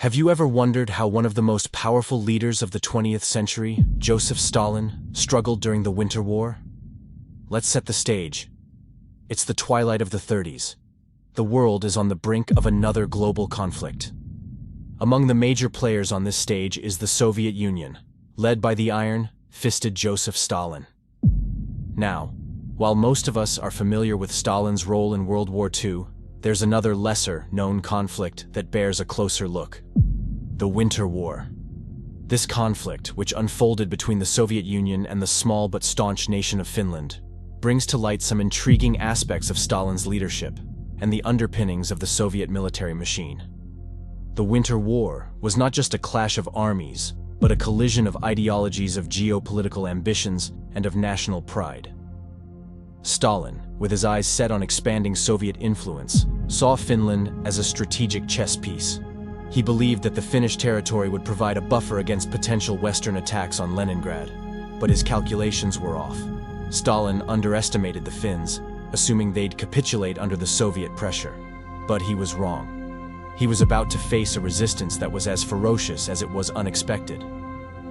Have you ever wondered how one of the most powerful leaders of the 20th century, Josef Stalin, struggled during the Winter War? Let's set the stage. It's the twilight of the 30s. The world is on the brink of another global conflict. Among the major players on this stage is the Soviet Union, led by the iron-fisted Joseph Stalin. Now, while most of us are familiar with Stalin's role in World War II, there's another lesser-known conflict that bears a closer look: the Winter War. This conflict, which unfolded between the Soviet Union and the small but staunch nation of Finland, brings to light some intriguing aspects of Stalin's leadership and the underpinnings of the Soviet military machine. The Winter War was not just a clash of armies, but a collision of ideologies, of geopolitical ambitions, and of national pride. Stalin, with his eyes set on expanding Soviet influence, saw Finland as a strategic chess piece. He believed that the Finnish territory would provide a buffer against potential Western attacks on Leningrad, but his calculations were off. Stalin underestimated the Finns, assuming they'd capitulate under the Soviet pressure. But he was wrong. He was about to face a resistance that was as ferocious as it was unexpected.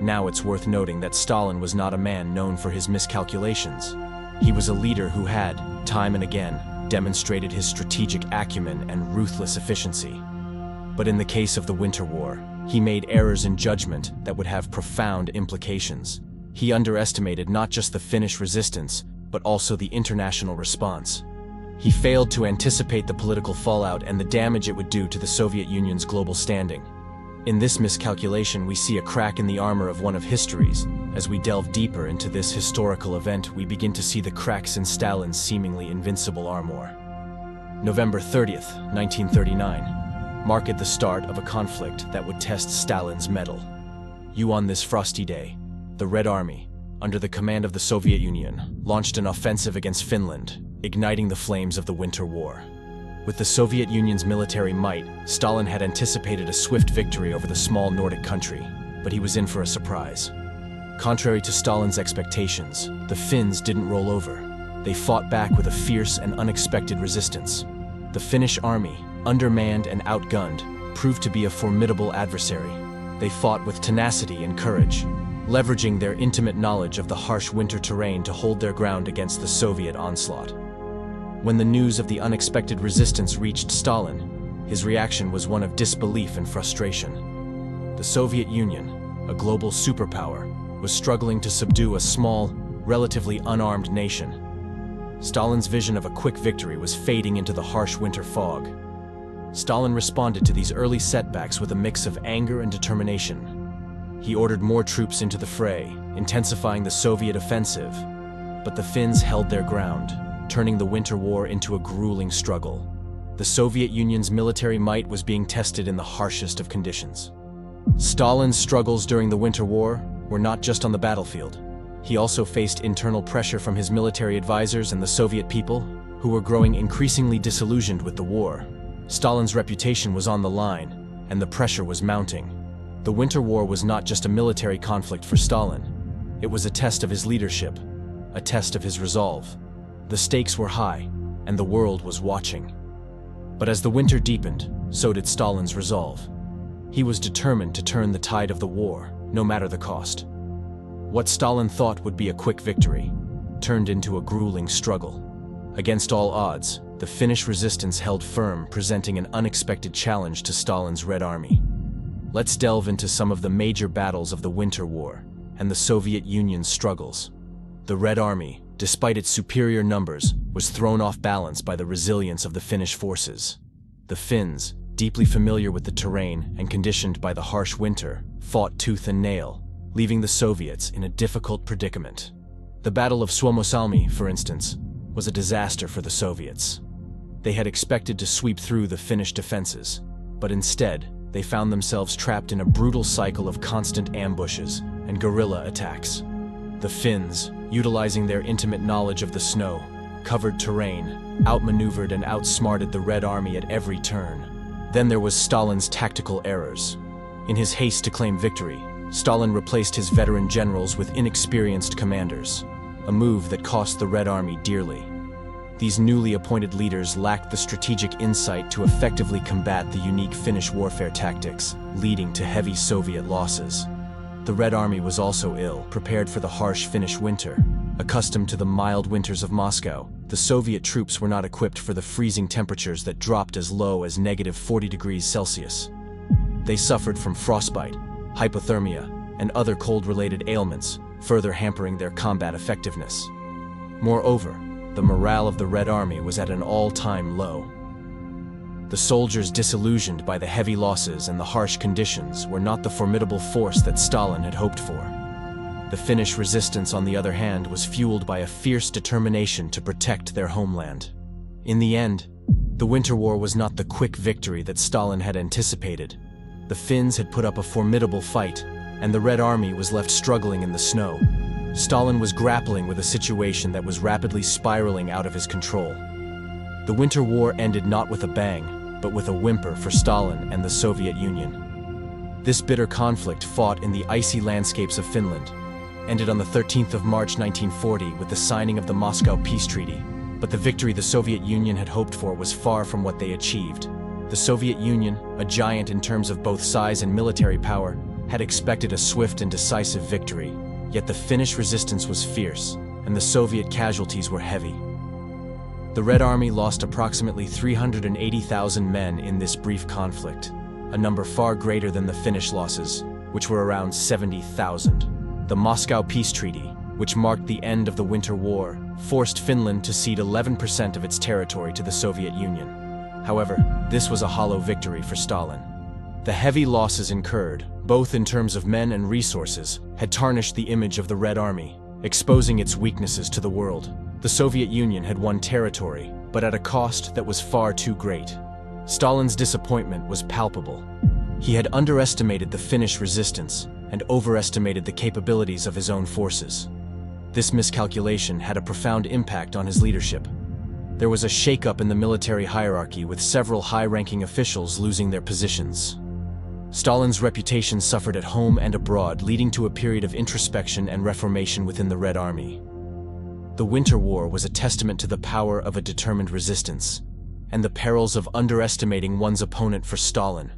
Now it's worth noting that Stalin was not a man known for his miscalculations. He was a leader who had, time and again, demonstrated his strategic acumen and ruthless efficiency. But in the case of the Winter War, he made errors in judgment that would have profound implications. He underestimated not just the Finnish resistance, but also the international response. He failed to anticipate the political fallout and the damage it would do to the Soviet Union's global standing. In this miscalculation, we see a crack in the armor of one of history's. As we delve deeper into this historical event, we begin to see the cracks in Stalin's seemingly invincible armor. November 30th, 1939, marked the start of a conflict that would test Stalin's mettle. On this frosty day, the Red Army, under the command of the Soviet Union, launched an offensive against Finland, igniting the flames of the Winter War. With the Soviet Union's military might, Stalin had anticipated a swift victory over the small Nordic country, but he was in for a surprise. Contrary to Stalin's expectations, the Finns didn't roll over. They fought back with a fierce and unexpected resistance. The Finnish army, undermanned and outgunned, proved to be a formidable adversary. They fought with tenacity and courage, leveraging their intimate knowledge of the harsh winter terrain to hold their ground against the Soviet onslaught. When the news of the unexpected resistance reached Stalin, his reaction was one of disbelief and frustration. The Soviet Union, a global superpower, was struggling to subdue a small, relatively unarmed nation. Stalin's vision of a quick victory was fading into the harsh winter fog. Stalin responded to these early setbacks with a mix of anger and determination. He ordered more troops into the fray, intensifying the Soviet offensive. But the Finns held their ground, turning the Winter War into a grueling struggle. The Soviet Union's military might was being tested in the harshest of conditions. Stalin's struggles during the Winter War were not just on the battlefield. He also faced internal pressure from his military advisors and the Soviet people, who were growing increasingly disillusioned with the war. Stalin's reputation was on the line, and the pressure was mounting. The Winter War was not just a military conflict for Stalin. It was a test of his leadership, a test of his resolve. The stakes were high, and the world was watching. But as the winter deepened, so did Stalin's resolve. He was determined to turn the tide of the war, no matter the cost. What Stalin thought would be a quick victory turned into a grueling struggle. Against all odds, the Finnish resistance held firm, presenting an unexpected challenge to Stalin's Red Army. Let's delve into some of the major battles of the Winter War and the Soviet Union's struggles. The Red Army, despite its superior numbers, was thrown off balance by the resilience of the Finnish forces. The Finns, deeply familiar with the terrain and conditioned by the harsh winter, fought tooth and nail, leaving the Soviets in a difficult predicament. The Battle of Suomussalmi, for instance, was a disaster for the Soviets. They had expected to sweep through the Finnish defenses, but instead, they found themselves trapped in a brutal cycle of constant ambushes and guerrilla attacks. The Finns, utilizing their intimate knowledge of the snow-covered terrain, outmaneuvered and outsmarted the Red Army at every turn. Then there was Stalin's tactical errors. In his haste to claim victory, Stalin replaced his veteran generals with inexperienced commanders, a move that cost the Red Army dearly. These newly appointed leaders lacked the strategic insight to effectively combat the unique Finnish warfare tactics, leading to heavy Soviet losses. The Red Army was also ill, prepared for the harsh Finnish winter. Accustomed to the mild winters of Moscow, the Soviet troops were not equipped for the freezing temperatures that dropped as low as -40 degrees Celsius. They suffered from frostbite, hypothermia, and other cold-related ailments, further hampering their combat effectiveness. Moreover, the morale of the Red Army was at an all-time low. The soldiers, disillusioned by the heavy losses and the harsh conditions, were not the formidable force that Stalin had hoped for. The Finnish resistance, on the other hand, was fueled by a fierce determination to protect their homeland. In the end, the Winter War was not the quick victory that Stalin had anticipated. The Finns had put up a formidable fight, and the Red Army was left struggling in the snow. Stalin was grappling with a situation that was rapidly spiraling out of his control. The Winter War ended not with a bang, but with a whimper for Stalin and the Soviet Union. This bitter conflict, fought in the icy landscapes of Finland, ended on the 13th of March 1940 with the signing of the Moscow Peace Treaty. But the victory the Soviet Union had hoped for was far from what they achieved. The Soviet Union, a giant in terms of both size and military power, had expected a swift and decisive victory, yet the Finnish resistance was fierce, and the Soviet casualties were heavy. The Red Army lost approximately 380,000 men in this brief conflict, a number far greater than the Finnish losses, which were around 70,000. The Moscow Peace Treaty, which marked the end of the Winter War, forced Finland to cede 11% of its territory to the Soviet Union. However, this was a hollow victory for Stalin. The heavy losses incurred, both in terms of men and resources, had tarnished the image of the Red Army, exposing its weaknesses to the world. The Soviet Union had won territory, but at a cost that was far too great. Stalin's disappointment was palpable. He had underestimated the Finnish resistance and overestimated the capabilities of his own forces. This miscalculation had a profound impact on his leadership. There was a shakeup in the military hierarchy, with several high-ranking officials losing their positions. Stalin's reputation suffered at home and abroad, leading to a period of introspection and reformation within the Red Army. The Winter War was a testament to the power of a determined resistance, and the perils of underestimating one's opponent for Stalin.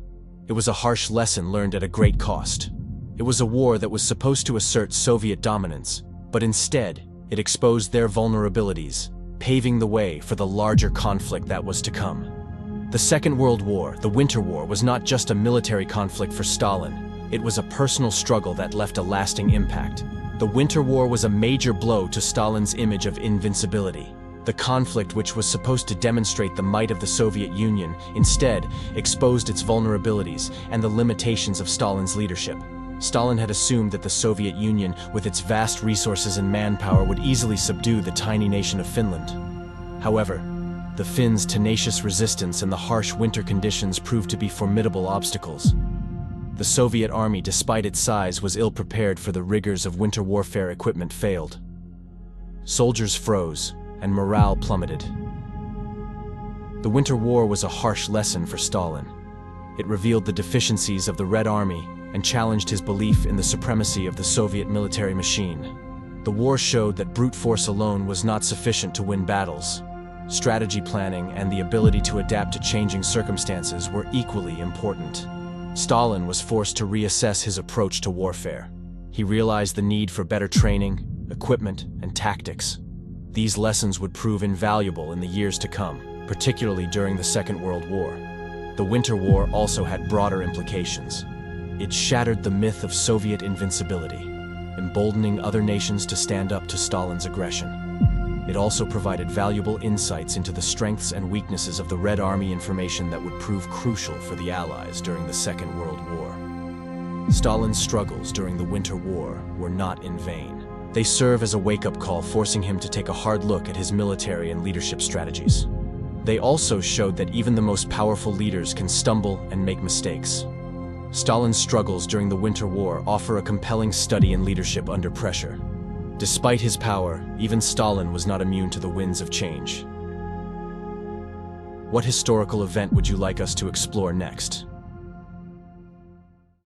It was a harsh lesson learned at a great cost. It was a war that was supposed to assert Soviet dominance, but instead, it exposed their vulnerabilities, paving the way for the larger conflict that was to come. The Second World War, the Winter War, was not just a military conflict for Stalin. It was a personal struggle that left a lasting impact. The Winter War was a major blow to Stalin's image of invincibility. The conflict, which was supposed to demonstrate the might of the Soviet Union, instead exposed its vulnerabilities and the limitations of Stalin's leadership. Stalin had assumed that the Soviet Union, with its vast resources and manpower, would easily subdue the tiny nation of Finland. However, the Finns' tenacious resistance and the harsh winter conditions proved to be formidable obstacles. The Soviet army, despite its size, was ill-prepared for the rigors of winter warfare. Equipment failed. Soldiers froze, and morale plummeted. The Winter War was a harsh lesson for Stalin. It revealed the deficiencies of the Red Army and challenged his belief in the supremacy of the Soviet military machine. The war showed that brute force alone was not sufficient to win battles. Strategy planning and the ability to adapt to changing circumstances were equally important. Stalin was forced to reassess his approach to warfare. He realized the need for better training, equipment, and tactics. These lessons would prove invaluable in the years to come, particularly during the Second World War. The Winter War also had broader implications. It shattered the myth of Soviet invincibility, emboldening other nations to stand up to Stalin's aggression. It also provided valuable insights into the strengths and weaknesses of the Red Army, information that would prove crucial for the Allies during the Second World War. Stalin's struggles during the Winter War were not in vain. They serve as a wake-up call, forcing him to take a hard look at his military and leadership strategies. They also showed that even the most powerful leaders can stumble and make mistakes. Stalin's struggles during the Winter War offer a compelling study in leadership under pressure. Despite his power, even Stalin was not immune to the winds of change. What historical event would you like us to explore next?